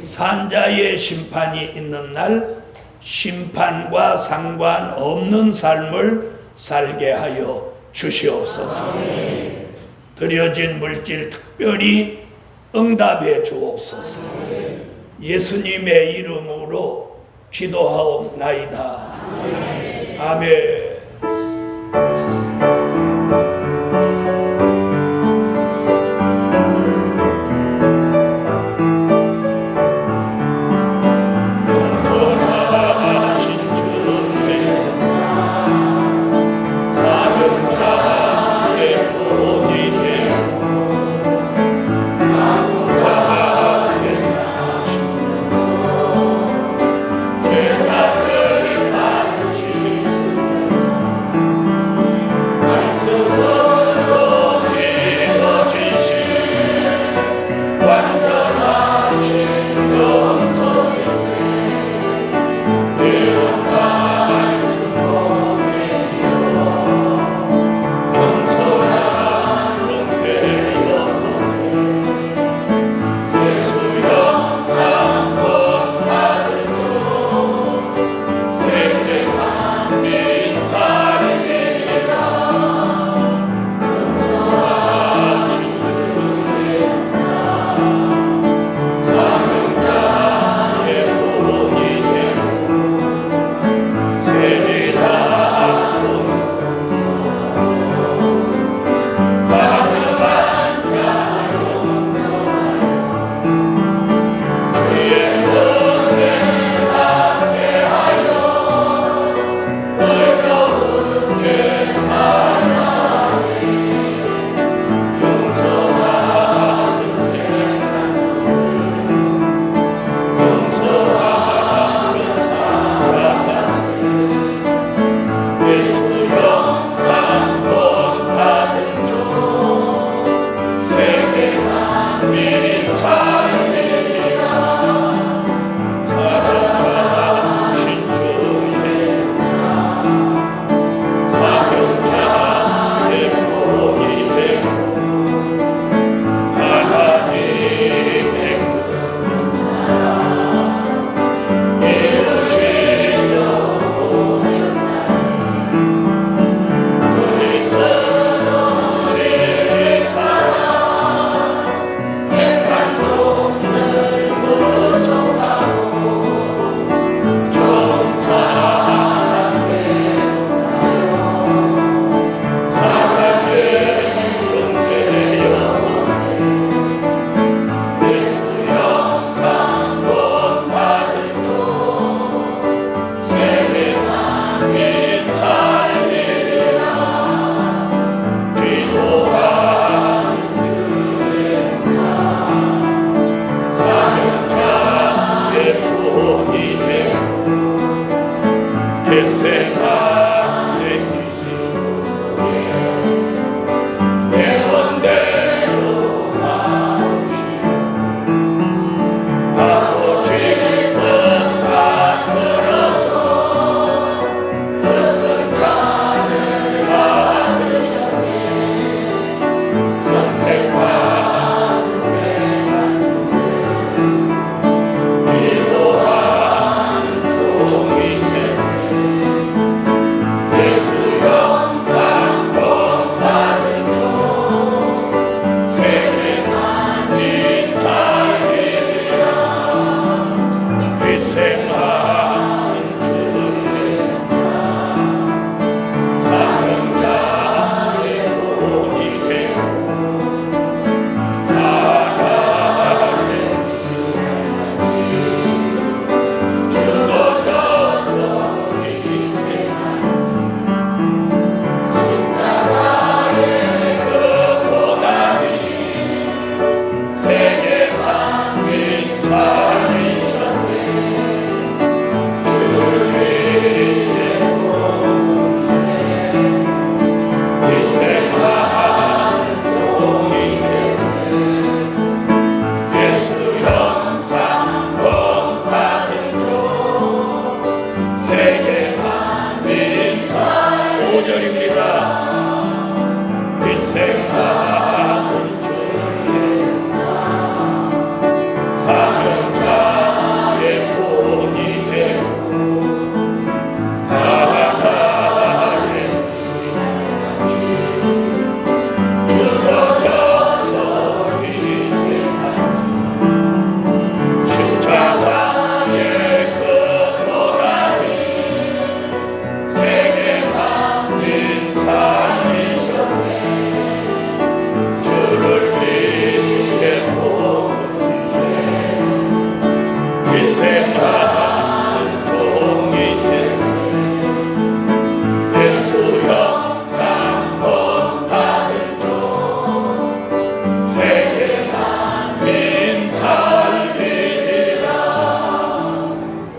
Speaker 1: 산자의 심판이 있는 날 심판과 상관없는 삶을 살게 하여 주시옵소서. 드려진 물질 특별히 응답해 주옵소서. 예수님의 이름으로 기도하옵나이다. 아멘.
Speaker 3: 생활